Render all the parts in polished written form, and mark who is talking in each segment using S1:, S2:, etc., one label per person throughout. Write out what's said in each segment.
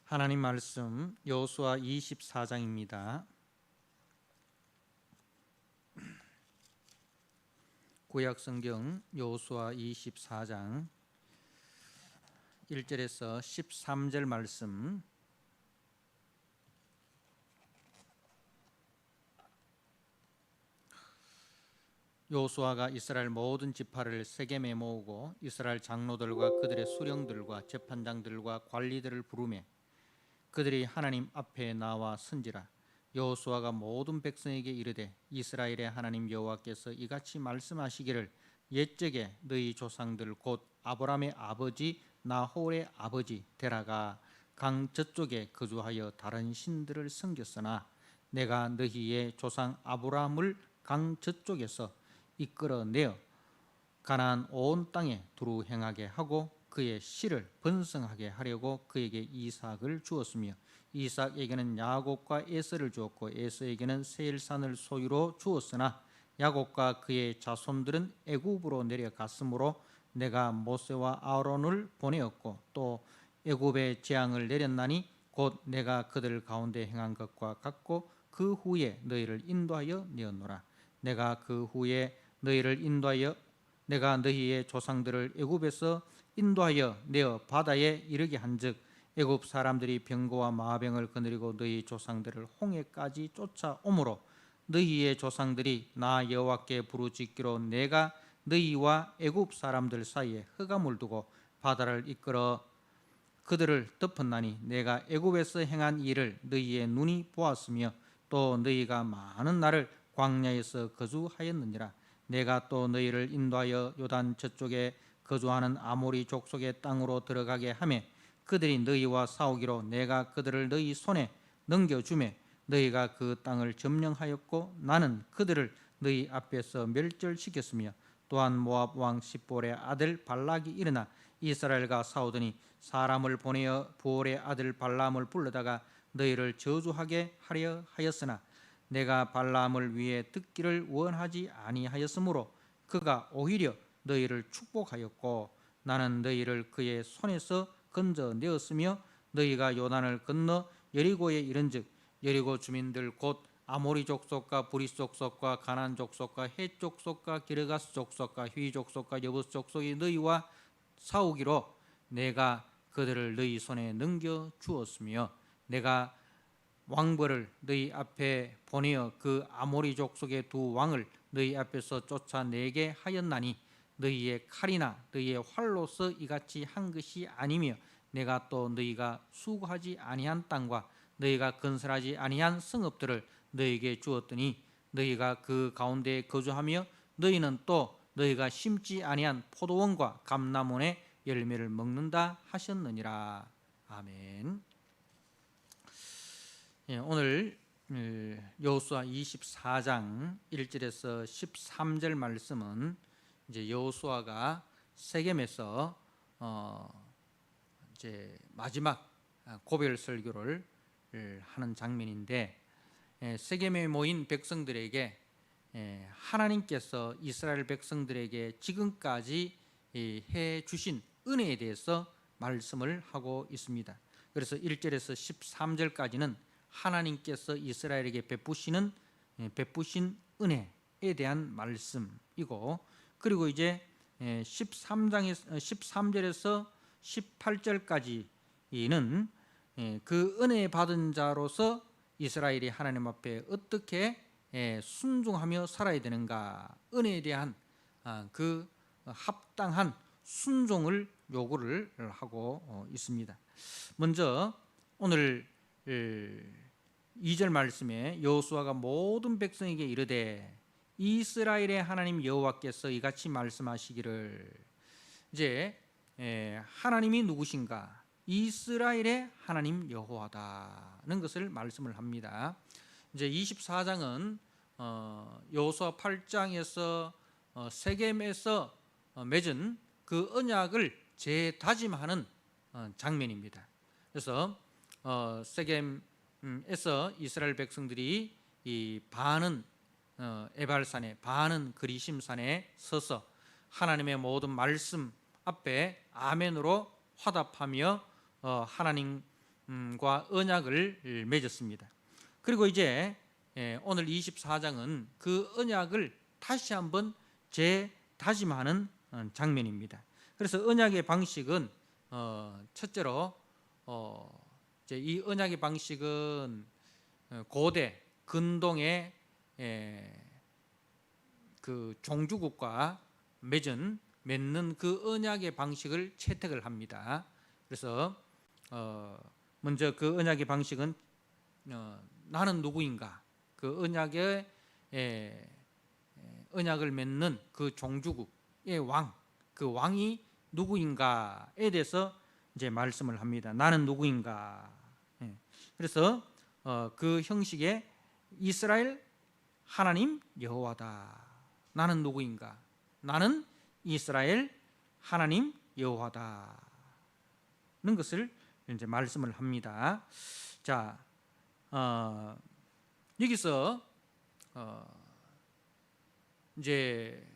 S1: 하나님 말씀 여호수아 24장입니다. 구약 성경 여호수아 24장 1절에서 13절 말씀. 여호수아가 이스라엘 모든 지파를 세겜에 모으고 이스라엘 장로들과 그들의 수령들과 재판장들과 관리들을 부르매 그들이 하나님 앞에 나와 선지라. 여호수아가 모든 백성에게 이르되 이스라엘의 하나님 여호와께서 이같이 말씀하시기를 옛적에 너희 조상들 곧 아브라함의 아버지 나홀의 아버지 데라가 강 저쪽에 거주하여 다른 신들을 섬겼으나 내가 너희의 조상 아브라함을 강 저쪽에서 이끌어내어 가나안 온 땅에 두루 행하게 하고 그의 씨를 번성하게 하려고 그에게 이삭을 주었으며 이삭에게는 야곱과 에서를 주었고 에서에게는 세일산을 소유로 주었으나 야곱과 그의 자손들은 애굽으로 내려갔으므로 내가 모세와 아론을 보내었고 또 애굽에 재앙을 내렸나니 곧 내가 그들 가운데 행한 것과 같고 그 후에 너희를 인도하여 내었노라. 내가 그 후에 너희를 인도하여 내가 너희의 조상들을 애굽에서 인도하여 내어 바다에 이르게 한즉 애굽 사람들이 병거와 마병을 거느리고 너희 조상들을 홍해까지 쫓아오므로 너희의 조상들이 나 여호와께 부르짖기로 내가 너희와 애굽 사람들 사이에 흑암을 두고 바다를 이끌어 그들을 덮었나니 내가 애굽에서 행한 일을 너희의 눈이 보았으며 또 너희가 많은 날을 광야에서 거주하였느니라. 내가 또 너희를 인도하여 요단 저쪽에 거주하는 아모리 족속의 땅으로 들어가게 하며 그들이 너희와 싸우기로 내가 그들을 너희 손에 넘겨주매 너희가 그 땅을 점령하였고 나는 그들을 너희 앞에서 멸절시켰으며 또한 모압 왕 십볼의 아들 발락이 일어나 이스라엘과 싸우더니 사람을 보내어 부올의 아들 발람을 불러다가 너희를 저주하게 하려 하였으나 내가 발람을 위해 듣기를 원하지 아니하였으므로 그가 오히려 너희를 축복하였고 나는 너희를 그의 손에서 건져내었으며 너희가 요단을 건너 여리고에 이른즉 여리고 주민들 곧 아모리 족속과 브리스 족속과 가나안 족속과 헷 족속과 기르가스 족속과 휘 족속과 여부스 족속이 너희와 싸우기로 내가 그들을 너희 손에 넘겨 주었으며 내가 왕벌을 너희 앞에 보내어 그 아모리 족속의 두 왕을 너희 앞에서 쫓아내게 하였나니 너희의 칼이나 너희의 활로서 이같이 한 것이 아니며 내가 또 너희가 수고하지 아니한 땅과 너희가 건설하지 아니한 성읍들을 너희에게 주었더니 너희가 그 가운데 거주하며 너희는 또 너희가 심지 아니한 포도원과 감람원의 열매를 먹는다 하셨느니라. 아멘. 오늘 여호수아 24장 1절에서 13절 말씀은 이제 여호수아가 세겜에서 이제 마지막 고별 설교를 하는 장면인데 세겜에 모인 백성들에게 하나님께서 이스라엘 백성들에게 지금까지 해 주신 은혜에 대해서 말씀을 하고 있습니다. 그래서 1절에서 13절까지는 하나님께서 이스라엘에게 베푸신 은혜에 대한 말씀이고 그리고 이제 13절에서 18절까지는 그 은혜 받은 자로서 이스라엘이 하나님 앞에 어떻게 순종하며 살아야 되는가, 은혜에 대한 그 합당한 순종을 요구를 하고 있습니다. 먼저 오늘 2절 말씀에 여호수아가 모든 백성에게 이르되 이스라엘의 하나님 여호와께서 이같이 말씀하시기를, 이제 하나님이 누구신가? 이스라엘의 하나님 여호와다는 것을 말씀을 합니다. 이제 24장은 여호수아 8장에서 세겜에서 맺은 그 언약을 재다짐하는 장면입니다. 그래서 세겜에서 이스라엘 백성들이 이 반은 에발산에 반은 그리심산에 서서 하나님의 모든 말씀 앞에 아멘으로 화답하며 하나님 과 언약을 맺었습니다. 그리고 이제 오늘 24장은 그 언약을 다시 한번 재다짐하는 장면입니다. 그래서 언약의 방식은 첫째로 이제 이 언약의 방식은 고대 근동의 그 종주국과 맺는 그 언약의 방식을 채택을 합니다. 그래서 먼저 그 언약의 방식은 나는 누구인가, 그 언약을 맺는 그 종주국의 왕, 그 왕이 누구인가에 대해서 이제 말씀을 합니다. 나는 누구인가. 그래서 그 형식의 이스라엘 하나님 여호와다. 나는 누구인가? 나는 이스라엘 하나님 여호와다는 것을 이제 말씀을 합니다. 자, 여기서 이제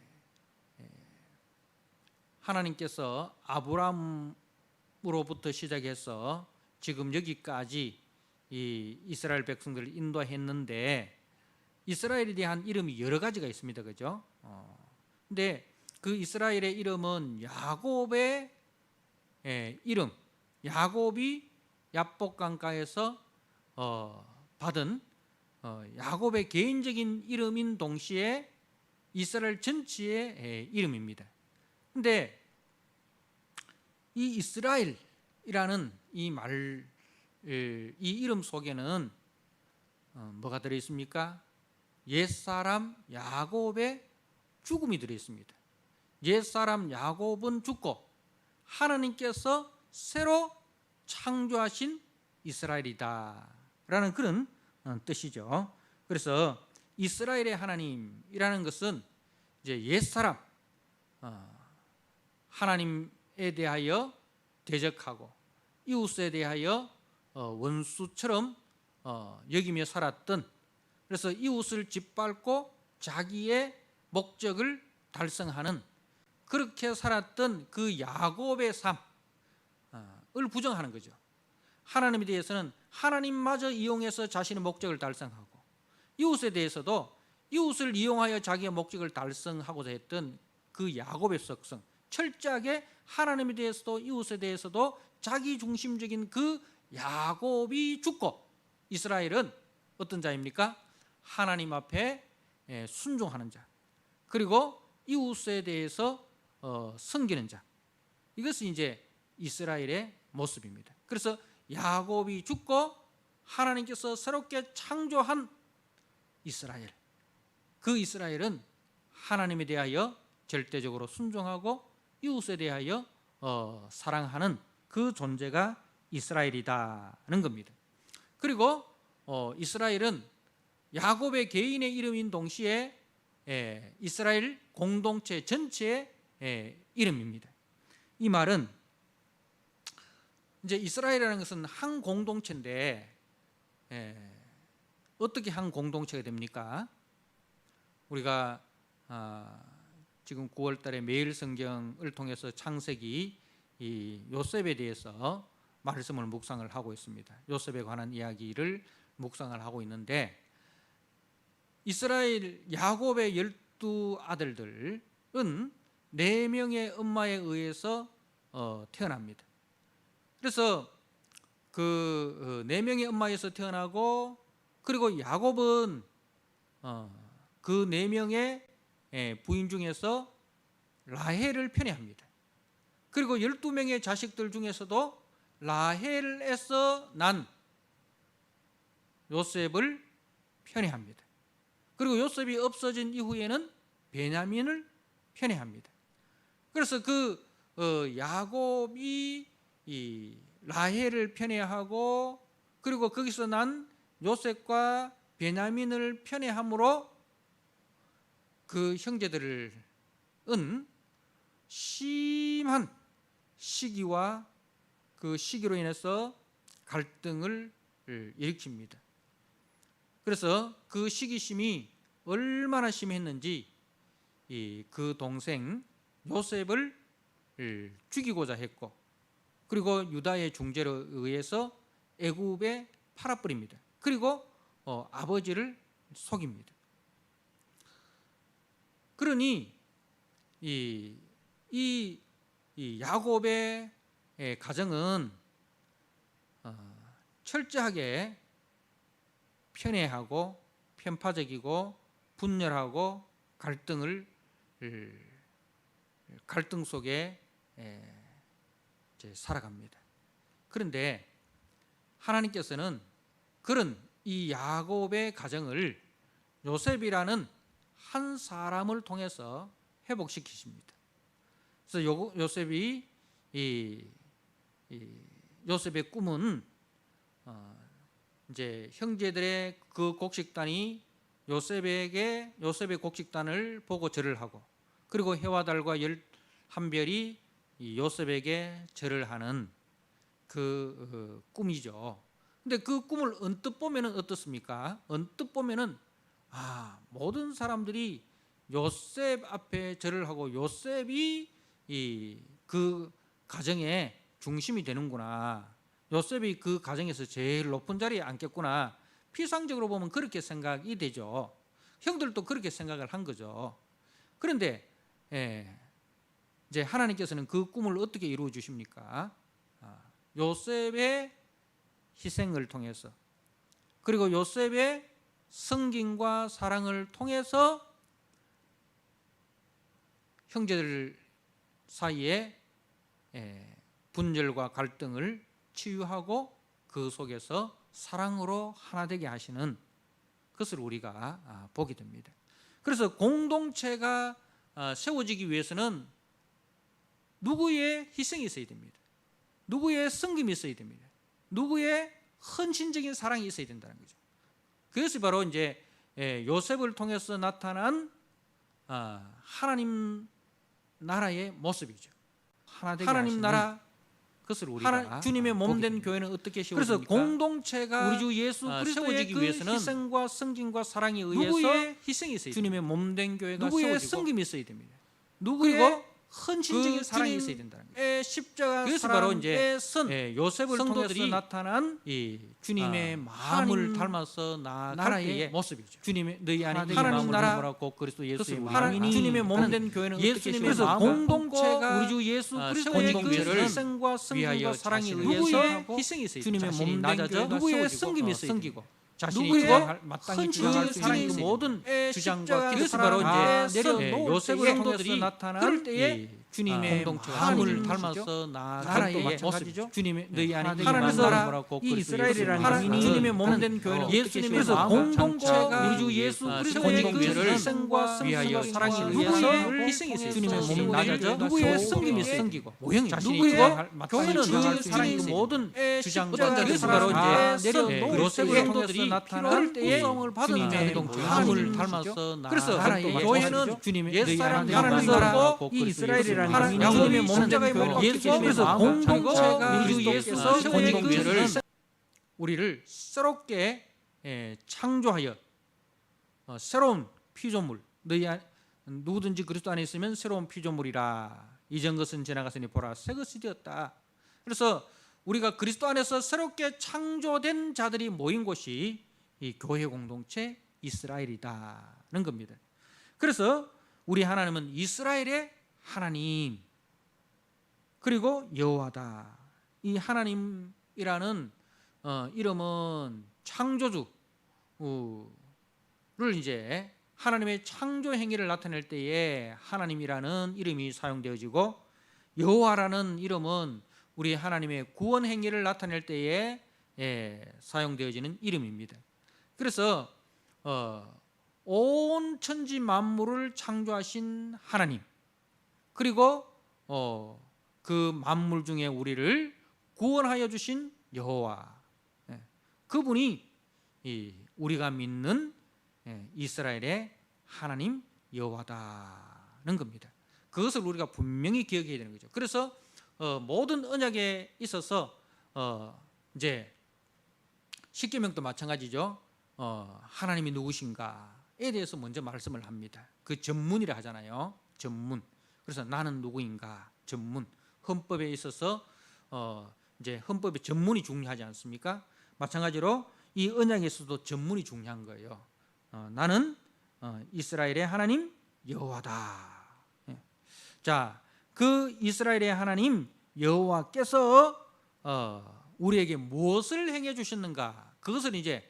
S1: 하나님께서 아브라함으로부터 시작해서 지금 여기까지 이 이스라엘 백성들을 인도했는데 이스라엘에 대한 이름이 여러 가지가 있습니다. 그죠? 근데 그 이스라엘의 이름은 야곱의 이름, 야곱이 야복강가에서 받은 야곱의 개인적인 이름인 동시에 이스라엘 전체의 이름입니다. 근데 이 이스라엘이라는 이 이름 속에는 뭐가 들어있습니까? 옛사람 야곱의 죽음이 들어있습니다. 옛사람 야곱은 죽고 하나님께서 새로 창조하신 이스라엘이다 라는 그런 뜻이죠. 그래서 이스라엘의 하나님이라는 것은 이제 옛사람 하나님에 대하여 대적하고 이웃에 대하여 원수처럼 여기며 살았던, 그래서 이웃을 짓밟고 자기의 목적을 달성하는, 그렇게 살았던 그 야곱의 삶을 부정하는 거죠. 하나님에 대해서는 하나님마저 이용해서 자신의 목적을 달성하고, 이웃에 대해서도 이웃을 이용하여 자기의 목적을 달성하고자 했던 그 야곱의 속성, 철저하게 하나님에 대해서도 이웃에 대해서도 자기 중심적인 그 야곱이 죽고, 이스라엘은 어떤 자입니까? 하나님 앞에 순종하는 자, 그리고 이웃에 대해서 섬기는 자, 이것은 이제 이스라엘의 모습입니다. 그래서 야곱이 죽고 하나님께서 새롭게 창조한 이스라엘, 그 이스라엘은 하나님에 대하여 절대적으로 순종하고 이웃에 대하여 사랑하는 그 존재가 이스라엘이다는 겁니다. 그리고 이스라엘은 야곱의 개인의 이름인 동시에 이스라엘 공동체 전체의 이름입니다. 이 말은 이제 이스라엘이라는 것은 한 공동체인데 어떻게 한 공동체가 됩니까? 우리가 지금 9월 달에 매일 성경을 통해서 창세기 이 요셉에 대해서 말씀을 묵상을 하고 있습니다. 요셉에 관한 이야기를 묵상을 하고 있는데, 이스라엘 야곱의 12아들들은 4명의 엄마에 의해서 태어납니다. 그래서 그 4명의 엄마에서 태어나고, 그리고 야곱은 그 4명의 부인 중에서 라헬을 편애합니다. 그리고 12명의 자식들 중에서도 라헬에서 난 요셉을 편애합니다. 그리고 요셉이 없어진 이후에는 베냐민을 편애합니다. 그래서 그 야곱이 이 라헬을 편애하고, 그리고 거기서 난 요셉과 베냐민을 편애함으로 그 형제들은 심한 시기와 그 시기로 인해서 갈등을 일으킵니다. 그래서 그 시기심이 얼마나 심했는지 그 동생 요셉을 죽이고자 했고, 그리고 유다의 중재로 의해서 애굽에 팔아버립니다. 그리고 아버지를 속입니다. 그러니 이 야곱의 가정은 철저하게 편애하고 편파적이고 분열하고 갈등 속에 이제 살아갑니다. 그런데 하나님께서는 그런 이 야곱의 가정을 요셉이라는 한 사람을 통해서 회복시키십니다. 그래서 요셉의 꿈은 이제 형제들의 그 곡식단이 요셉의 곡식단을 보고 절을 하고, 그리고 해와 달과 11별이 요셉에게 절을 하는 그 꿈이죠. 근데 그 꿈을 언뜻 보면은 어떻습니까? 언뜻 보면은 모든 사람들이 요셉 앞에 절을 하고 요셉이 그 가정의 중심이 되는구나, 요셉이 그 가정에서 제일 높은 자리에 앉겠구나, 피상적으로 보면 그렇게 생각이 되죠. 형들도 그렇게 생각을 한 거죠. 그런데 이제 하나님께서는 그 꿈을 어떻게 이루어 주십니까? 요셉의 희생을 통해서, 그리고 요셉의 성김과 사랑을 통해서 형제들 사이에 분열과 갈등을 치유하고 그 속에서 사랑으로 하나 되게 하시는 것을 우리가 보게 됩니다. 그래서 공동체가 세워지기 위해서는 누구의 희생이 있어야 됩니다. 누구의 섬김이 있어야 됩니다. 누구의 헌신적인 사랑이 있어야 된다는 거죠. 그것이 바로 이제 요셉을 통해서 나타난 하나님 나라의 모습이죠. 하나님 나라, 그것을 우리가 주님의 몸된 교회는 어떻게 세워집니까? 그래서 공동체가 우리 주 예수 그리스도의 세워지기 위해서는 희생과 섬김과 사랑에 의해서 누구의 희생이 있어야 됩니다. 주님의 몸된 교회가 누구의 섬김이 있어야 됩니다. 누구의 헌신적인 사랑이 있어야 된다는 거죠. 십자가 그것이 바로 이제 요셉을 통해서 나타난 이 주님의 마음을 닮아서 나라의 모습이죠. 주님의 너희 안에 하나님 나라 곧 그리스도 예수의 마음이니 주님의 몸된 교회는 예수님에서 공동체가 우리 주 예수 그리스도의 교회를 희생과 섬김과 사랑에 의해서 희생이 있어야 주님의 몸된 교회가 누구의 섬김이 있어야 되고 누구의 헌신적인 사랑이 모든 주장과 그것이 바로 이제 요셉을 통해서 나타난 그럴 때에 주님의 마음을 닮아서 나라의 모습이죠. 주님의 너희 안에 하나님 나라 이 이스라엘이라는 주님의 몸된 교회는 예수님에서 공동체가 우리 주 예수 그리스도의 교회를 희생과 섬김과 사랑에 의해서 희생이 있어요. 주님의 몸 낮아져 누구의 섬김이 섬기고 모형이 누구의 교회는 그 사랑이 모든 주장과 그것이 바로 이제 요셉을 통해서 나타난 구성을 받은 마음을 닮아서 그래서 교회는 주님의 옛사람 하나님 나라고 이 이스라엘이라는 주님의 몸된 교회는 예수님에서 공동체가 우리 주 예수께서 공동체를 우리를 새롭게 창조하여 새로운 피조물 너희 누구든지 그리스도 안에 있으면 새로운 피조물이라 이전 것은 지나갔으니 보라 새 것이 되었다. 그래서 우리가 그리스도 안에서 새롭게 창조된 자들이 모인 곳이 이 교회 공동체 이스라엘이다는 겁니다. 그래서 우리 하나님은 이스라엘의 하나님 그리고 여호와다. 이 하나님이라는 이름은 창조주를 이제 하나님의 창조 행위를 나타낼 때에 하나님이라는 이름이 사용되어지고 여호와라는 이름은 우리 하나님의 구원 행위를 나타낼 때에 사용되어지는 이름입니다. 그래서 온 천지 만물을 창조하신 하나님 그리고 그 만물 중에 우리를 구원하여 주신 여호와 그분이 우리가 믿는 이스라엘의 하나님 여호와다는 겁니다. 그것을 우리가 분명히 기억해야 되는 거죠. 그래서 모든 언약에 있어서 이제 십계명도 마찬가지죠. 하나님이 누구신가에 대해서 먼저 말씀을 합니다. 그 전문이라 하잖아요. 전문. 그래서 나는 누구인가 전문. 헌법에 있어서 이제 헌법의 전문이 중요하지 않습니까? 마찬가지로 이 언약에서도 전문이 중요한 거예요. 나는 이스라엘의 하나님 여호와다. 예. 자, 그 이스라엘의 하나님 여호와께서 우리에게 무엇을 행해 주셨는가? 그것을 이제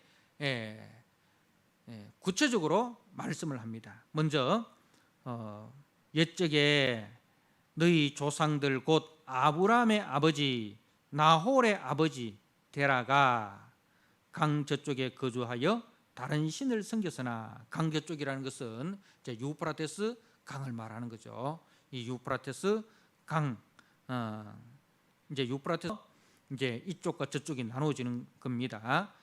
S1: 구체적으로 말씀을 합니다. 먼저 옛적에 너희 조상들 곧 아브라함의 아버지 나홀의 아버지 데라가 강 저쪽에 거주하여 다른 신을 섬겼으나, 강 저쪽이라는 것은 이제 유프라테스 강을 말하는 거죠. 이 유프라테스 강, 이제 유프라테스 이제 이쪽과 저쪽이 나눠지는 겁니다.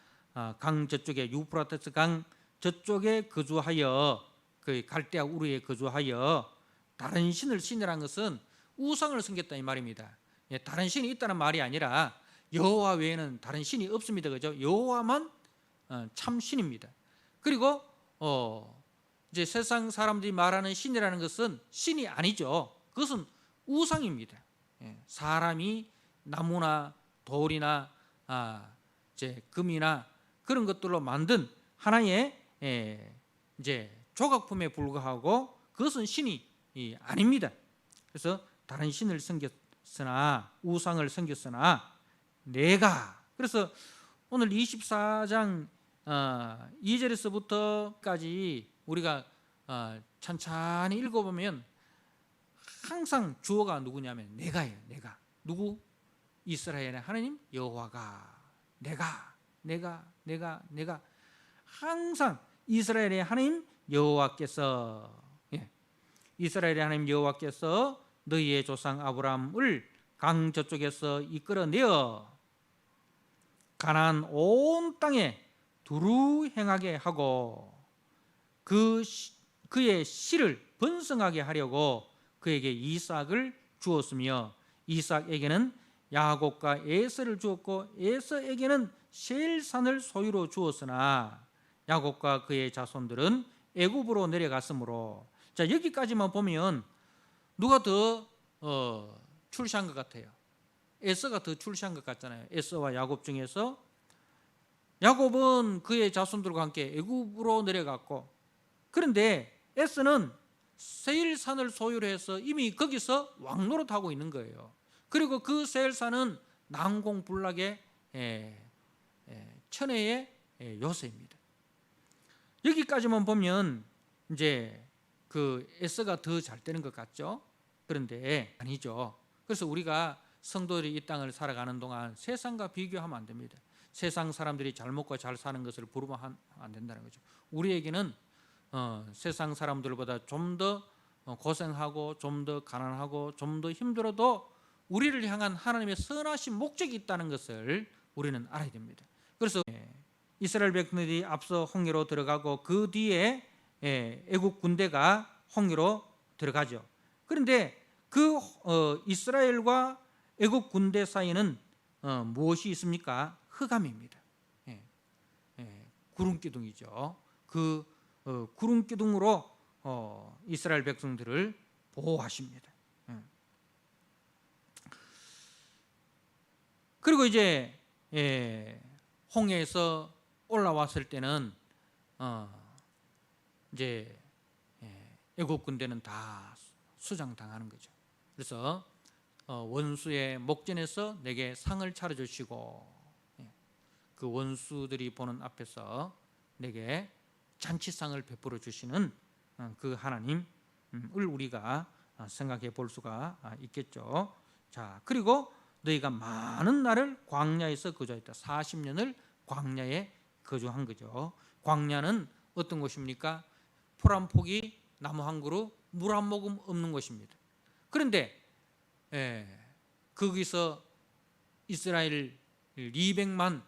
S1: 강 저쪽에 유프라테스 강 저쪽에 거주하여, 그 갈대아 우르에 거주하여 다른 신이라는 것은 우상을 섬겼다 이 말입니다. 예, 다른 신이 있다는 말이 아니라 여호와 외에는 다른 신이 없습니다. 그죠? 여호와만 참 신입니다. 그리고 이제 세상 사람들이 말하는 신이라는 것은 신이 아니죠. 그것은 우상입니다. 예, 사람이 나무나 돌이나 이제 금이나 그런 것들로 만든 하나의 이제 조각품에 불과하고 그것은 신이 아닙니다. 그래서 다른 신을 섬겼으나, 우상을 섬겼으나 내가, 그래서 오늘 24장 2절에서부터까지 우리가 천천히 읽어보면 항상 주어가 누구냐면 내가예요. 내가. 누구? 이스라엘의 하나님 여호와가. 내가 항상 이스라엘의 하나님 여호와께서, 이스라엘의 하나님 여호와께서 너희의 조상 아브라함을 강 저쪽에서 이끌어내어 가나안 온 땅에 두루 행하게 하고 그의 씨를 번성하게 하려고 그에게 이삭을 주었으며, 이삭에게는 야곱과 에서를 주었고 에서에게는 세일산을 소유로 주었으나 야곱과 그의 자손들은 애굽으로 내려갔으므로. 자, 여기까지만 보면 누가 더 출시한 것 같아요? 에서가 더 출시한 것 같잖아요. 에서와 야곱 중에서 야곱은 그의 자손들과 함께 애굽으로 내려갔고, 그런데 에서는 세일산을 소유로 해서 이미 거기서 왕노릇하고 있는 거예요. 그리고 그 세일산은 난공불락의 천혜의 요새입니다. 여기까지만 보면 이제 그 에서가 더 잘 되는 것 같죠? 그런데 아니죠. 그래서 우리가 성도들이 이 땅을 살아가는 동안 세상과 비교하면 안 됩니다. 세상 사람들이 잘 먹고 잘 사는 것을 부르면 안 된다는 거죠. 우리에게는 세상 사람들보다 좀 더 고생하고 좀 더 가난하고 좀 더 힘들어도 우리를 향한 하나님의 선하신 목적이 있다는 것을 우리는 알아야 됩니다. 그래서 이스라엘 백성들이 앞서 홍해로 들어가고 그 뒤에 애국 군대가 홍해로 들어가죠. 그런데 그 이스라엘과 애국 군대 사이에는 무엇이 있습니까? 흑암입니다. 구름기둥이죠. 그 구름기둥으로 이스라엘 백성들을 보호하십니다. 그리고 이제 홍해에서 올라왔을 때는 이제 애국 군대는 다 수장당하는 거죠. 그래서 원수의 목전에서 내게 상을 차려주시고 그 원수들이 보는 앞에서 내게 잔치상을 베풀어 주시는 그 하나님을 우리가 생각해 볼 수가 있겠죠. 자, 그리고 너희가 많은 날을 광야에서 거주했다. 40년을 광야에 거주한 거죠. 광야는 어떤 곳입니까? 풀 한 포기, 나무 한 그루, 물 한 모금 없는 곳입니다. 그런데 거기서 이스라엘 200만,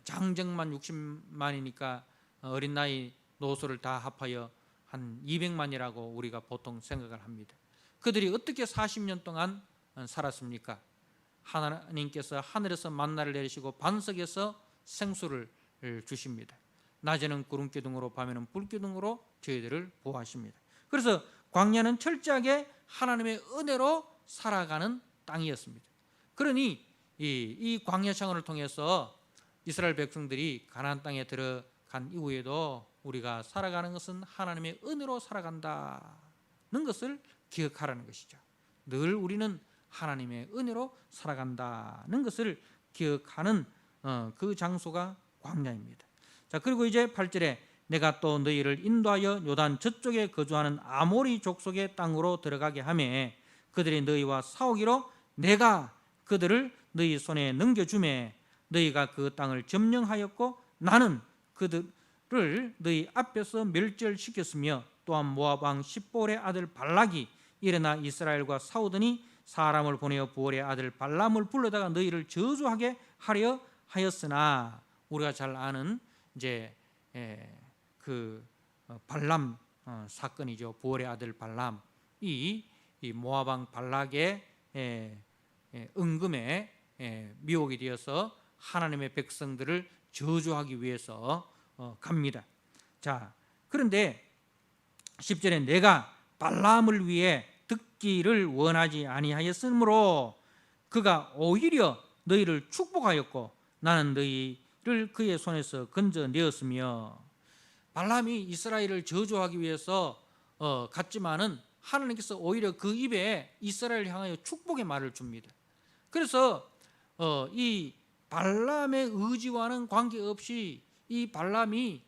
S1: 장정만 60만이니까 어린 나이 노소를 다 합하여 한 200만이라고 우리가 보통 생각을 합니다. 그들이 어떻게 40년 동안 살았습니까? 하나님께서 하늘에서 만나를 내리시고 반석에서 생수를 주십니다. 낮에는 구름기둥으로 밤에는 불기둥으로 저희들을 보호하십니다. 그래서 광야는 철저하게 하나님의 은혜로 살아가는 땅이었습니다. 그러니 이 광야 생활을 통해서 이스라엘 백성들이 가나안 땅에 들어간 이후에도 우리가 살아가는 것은 하나님의 은혜로 살아간다는 것을 기억하라는 것이죠. 늘 우리는 하나님의 은혜로 살아간다는 것을 기억하는 그 장소가 광야입니다. 자, 그리고 이제 8절에 내가 또 너희를 인도하여 요단 저쪽에 거주하는 아모리 족속의 땅으로 들어가게 하며 그들이 너희와 싸우기로 내가 그들을 너희 손에 넘겨주매 너희가 그 땅을 점령하였고 나는 그들을 너희 앞에서 멸절시켰으며 또한 모압 왕 십볼의 아들 발락이 일어나 이스라엘과 싸우더니 사람을 보내어 부올의 아들 발람을 불러다가 너희를 저주하게 하려 하였으나 우리가 잘 아는 이제 그 발람 사건이죠. 부올의 아들 발람 이 모압 왕 발락의 은금에 미혹이 되어서 하나님의 백성들을 저주하기 위해서 갑니다. 자, 그런데 10절에 내가 발람을 위해 듣기를 원하지 아니하였으므로 그가 오히려 너희를 축복하였고 나는 너희를 그의 손에서 건져내었으며 발람이 이스라엘을 저주하기 위해서 갔지만은 하나님께서 오히려 그 입에 이스라엘을 향하여 축복의 말을 줍니다. 그래서 이 발람의 의지와는 관계없이 이 발람이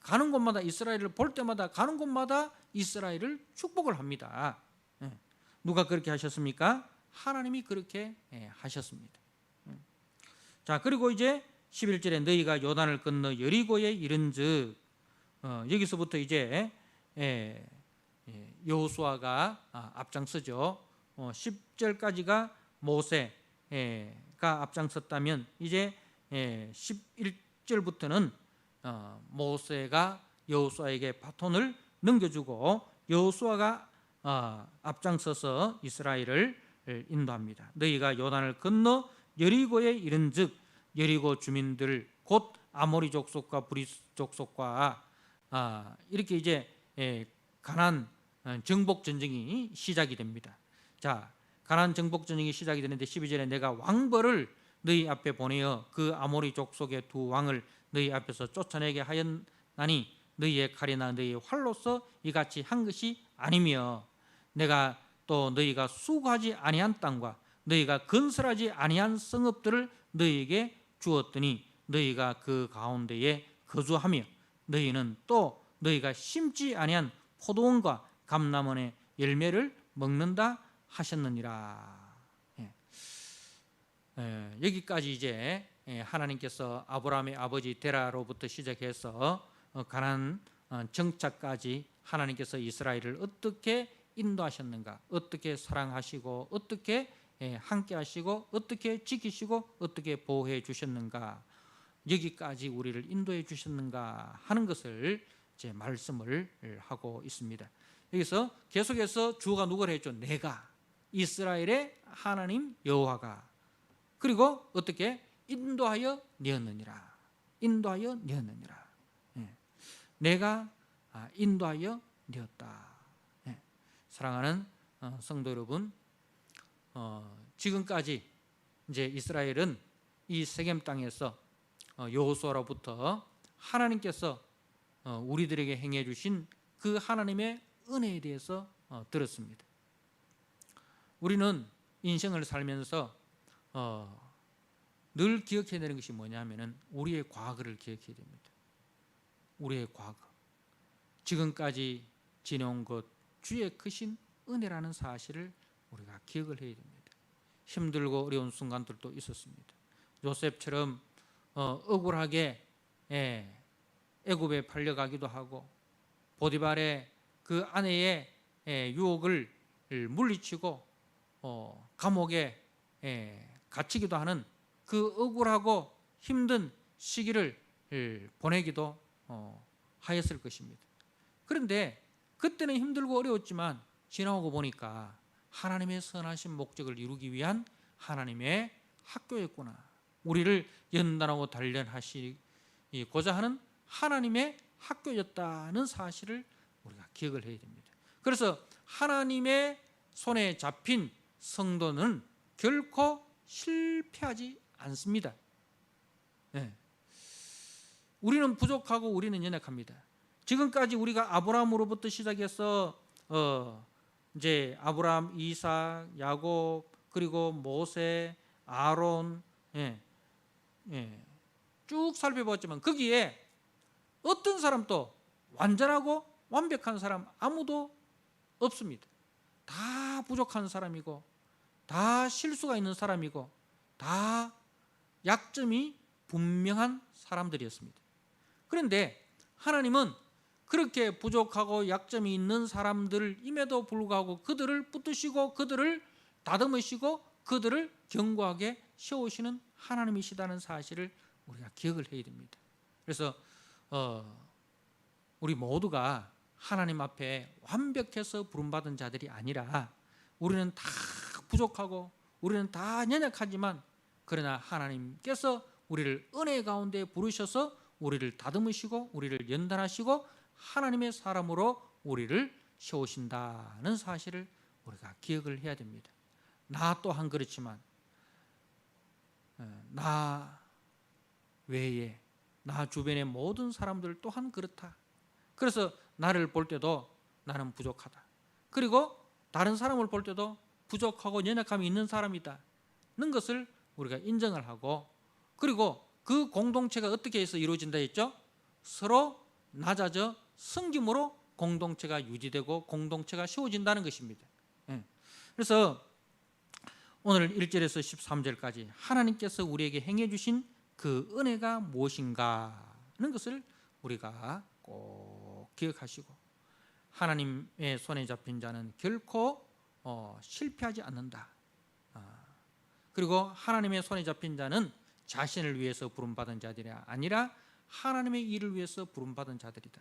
S1: 가는 곳마다 이스라엘을 볼 때마다 가는 곳마다 이스라엘을 축복을 합니다. 누가 그렇게 하셨습니까? 하나님이 그렇게 하셨습니다. 자, 그리고 이제 11절에 너희가 요단을 건너 여리고에 이른즉 여기서부터 이제 여호수아가 앞장서죠. 10절까지가 모세가 앞장섰다면 이제 11절부터는 모세가 여호수아에게 바톤을 넘겨주고 여호수아가 앞장서서 이스라엘을 인도합니다. 너희가 요단을 건너 여리고에 이른즉 여리고 주민들 곧 아모리 족속과 브리스 족속과 이렇게 이제 가나안 정복 전쟁이 시작이 됩니다. 자, 가나안 정복 전쟁이 시작이 되는데 12절에 내가 왕벌을 너희 앞에 보내어 그 아모리 족속의 두 왕을 너희 앞에서 쫓아내게 하였나니 너희의 칼이나 너희의 활로서 이같이 한 것이 아니며 내가 또 너희가 수고하지 아니한 땅과 너희가 건설하지 아니한 성읍들을 너희에게 주었더니 너희가 그 가운데에 거주하며 너희는 또 너희가 심지 아니한 포도원과 감람원의 열매를 먹는다 하셨느니라. 여기까지 이제 하나님께서 아브라함의 아버지 데라로부터 시작해서 가나안 정착까지 하나님께서 이스라엘을 어떻게 인도하셨는가, 어떻게 사랑하시고 어떻게 함께 하시고 어떻게 지키시고 어떻게 보호해 주셨는가, 여기까지 우리를 인도해 주셨는가 하는 것을 이제 말씀을 하고 있습니다. 여기서 계속해서 주어가 누구를 했죠? 내가 이스라엘의 하나님 여호와가, 그리고 어떻게 인도하여 내었느니라. 인도하여 내었느니라. 내가 인도하여 내었다. 사랑하는 성도 여러분, 지금까지 이제 이스라엘은 이 세겜 땅에서 여호수아로부터 하나님께서 우리들에게 행해 주신 그 하나님의 은혜에 대해서 들었습니다. 우리는 인생을 살면서 늘 기억해야 되는 것이 뭐냐면은 우리의 과거를 기억해야 됩니다. 우리의 과거, 지금까지 지내온 것, 주의 크신 은혜라는 사실을 우리가 기억을 해야 됩니다. 힘들고 어려운 순간들도 있었습니다. 요셉처럼 억울하게 애굽에 팔려가기도 하고 보디발의 그 아내의 유혹을 물리치고 감옥에 갇히기도 하는 그 억울하고 힘든 시기를 보내기도 하였을 것입니다. 그런데 그때는 힘들고 어려웠지만 지나오고 보니까 하나님의 선하신 목적을 이루기 위한 하나님의 학교였구나, 우리를 연단하고 단련하시고자 하는 하나님의 학교였다는 사실을 우리가 기억을 해야 됩니다. 그래서 하나님의 손에 잡힌 성도는 결코 실패하지 않습니다. 네. 우리는 부족하고 우리는 연약합니다. 지금까지 우리가 아브라함으로부터 시작해서 이제 아브라함, 이삭, 야곱, 그리고 모세, 아론, 쭉 살펴봤지만 거기에 어떤 사람도 완전하고 완벽한 사람 아무도 없습니다. 다 부족한 사람이고 다 실수가 있는 사람이고 다 약점이 분명한 사람들이었습니다. 그런데 하나님은 그렇게 부족하고 약점이 있는 사람들임에도 불구하고 그들을 붙드시고 그들을 다듬으시고 그들을 견고하게 세우시는 하나님이시다는 사실을 우리가 기억을 해야 됩니다. 그래서 우리 모두가 하나님 앞에 완벽해서 부름받은 자들이 아니라 우리는 다 부족하고 우리는 다 연약하지만 그러나 하나님께서 우리를 은혜 가운데 부르셔서 우리를 다듬으시고 우리를 연단하시고 하나님의 사람으로 우리를 세우신다는 사실을 우리가 기억을 해야 됩니다. 나 또한 그렇지만 나 외에 나 주변의 모든 사람들 또한 그렇다. 그래서 나를 볼 때도 나는 부족하다. 그리고 다른 사람을 볼 때도 부족하고 연약함이 있는 사람이다. 는 것을 우리가 인정을 하고 그리고 그 공동체가 어떻게 해서 이루어진다 했죠? 서로 낮아져 섬김으로 공동체가 유지되고 공동체가 세워진다는 것입니다. 그래서 오늘 1절에서 13절까지 하나님께서 우리에게 행해 주신 그 은혜가 무엇인가 하는 것을 우리가 꼭 기억하시고 하나님의 손에 잡힌 자는 결코 실패하지 않는다. 그리고 하나님의 손에 잡힌 자는 자신을 위해서 부름받은 자들이 아니라 하나님의 일을 위해서 부름받은 자들이다.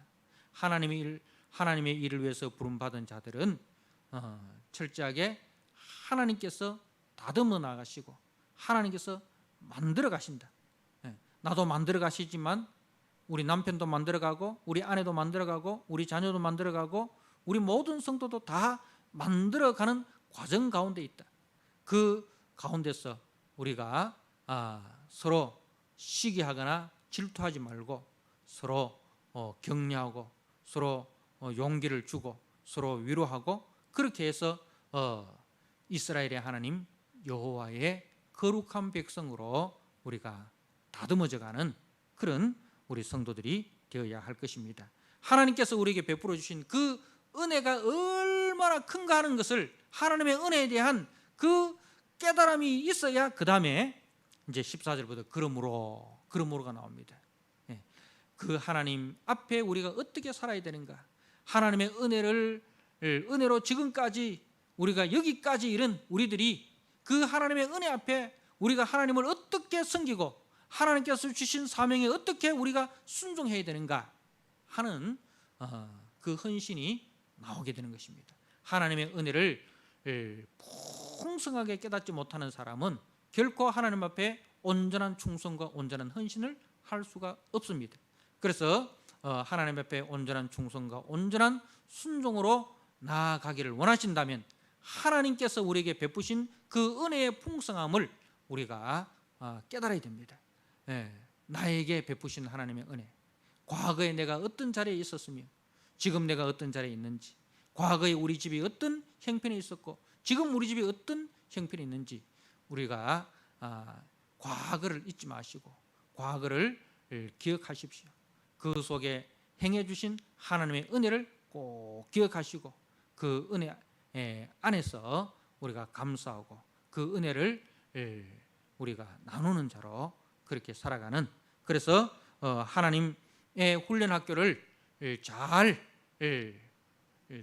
S1: 하나님의 일을 위해서 부름받은 자들은 철저하게 하나님께서 다듬어 나가시고 하나님께서 만들어 가신다. 나도 만들어 가시지만 우리 남편도 만들어 가고 우리 아내도 만들어 가고 우리 자녀도 만들어 가고 우리 모든 성도도 다 만들어 가는 과정 가운데 있다. 그 가운데서 우리가 서로 시기하거나 질투하지 말고 서로 격려하고 서로 용기를 주고 서로 위로하고 그렇게 해서 이스라엘의 하나님 여호와의 거룩한 백성으로 우리가 다듬어져가는 그런 우리 성도들이 되어야 할 것입니다. 하나님께서 우리에게 베풀어 주신 그 은혜가 얼마나 큰가 하는 것을 하나님의 은혜에 대한 그 깨달음이 있어야 그 다음에 이제 14절부터 그러므로가 나옵니다. 그 하나님 앞에 우리가 어떻게 살아야 되는가? 하나님의 은혜로 지금까지 우리가 여기까지 이른 우리들이 그 하나님의 은혜 앞에 우리가 하나님을 어떻게 섬기고 하나님께서 주신 사명에 어떻게 우리가 순종해야 되는가 하는 그 헌신이 나오게 되는 것입니다. 하나님의 은혜를 풍성하게 깨닫지 못하는 사람은 결코 하나님 앞에 온전한 충성과 온전한 헌신을 할 수가 없습니다. 그래서 하나님 앞에 온전한 충성과 온전한 순종으로 나아가기를 원하신다면 하나님께서 우리에게 베푸신 그 은혜의 풍성함을 우리가 깨달아야 됩니다. 나에게 베푸신 하나님의 은혜, 과거에 내가 어떤 자리에 있었으며 지금 내가 어떤 자리에 있는지, 과거에 우리 집이 어떤 형편이 있었고 지금 우리 집이 어떤 형편이 있는지 우리가 과거를 잊지 마시고 과거를 기억하십시오. 그 속에 행해 주신 하나님의 은혜를 꼭 기억하시고 그 은혜 안에서 우리가 감사하고 그 은혜를 우리가 나누는 자로 그렇게 살아가는, 그래서 하나님의 훈련 학교를 잘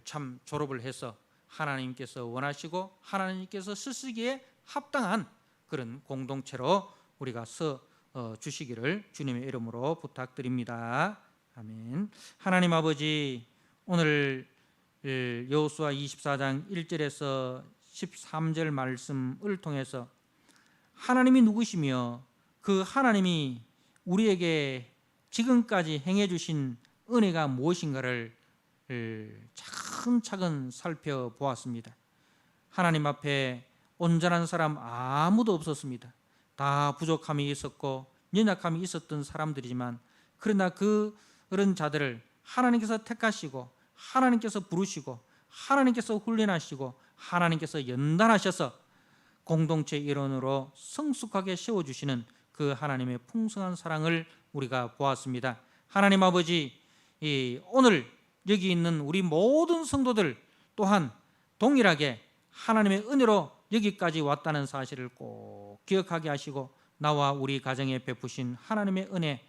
S1: 참 졸업을 해서 하나님께서 원하시고 하나님께서 쓰시기에 합당한 그런 공동체로 우리가 서 주시기를 주님의 이름으로 부탁드립니다. 아멘. 하나님 아버지, 오늘 여호수아 24장 1절에서 13절 말씀을 통해서 하나님이 누구시며 그 하나님이 우리에게 지금까지 행해 주신 은혜가 무엇인가를 차근차근 살펴보았습니다. 하나님 앞에 온전한 사람 아무도 없었습니다. 다 부족함이 있었고 연약함이 있었던 사람들이지만, 그러나 그런 자들을 하나님께서 택하시고 하나님께서 부르시고 하나님께서 훈련하시고 하나님께서 연단하셔서 공동체 일원으로 성숙하게 세워주시는 그 하나님의 풍성한 사랑을 우리가 보았습니다. 하나님 아버지, 오늘 여기 있는 우리 모든 성도들 또한 동일하게 하나님의 은혜로 여기까지 왔다는 사실을 꼭 기억하게 하시고, 나와 우리 가정에 베푸신 하나님의 은혜,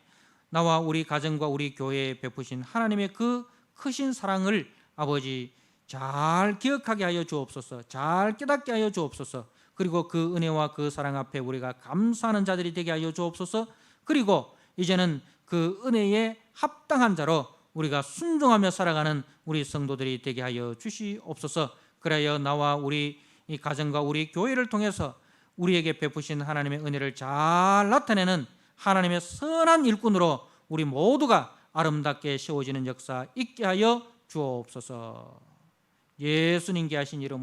S1: 나와 우리 가정과 우리 교회에 베푸신 하나님의 그 크신 사랑을 아버지 잘 기억하게 하여 주옵소서. 잘 깨닫게 하여 주옵소서. 그리고 그 은혜와 그 사랑 앞에 우리가 감사하는 자들이 되게 하여 주옵소서. 그리고 이제는 그 은혜에 합당한 자로 우리가 순종하며 살아가는 우리 성도들이 되게 하여 주시옵소서. 그래야 나와 우리 이 가정과 우리 교회를 통해서 우리에게 베푸신 하나님의 은혜를 잘 나타내는 하나님의 선한 일꾼으로 우리 모두가 아름답게 세워지는 역사 있게 하여 주옵소서. 예수님께 하신 이름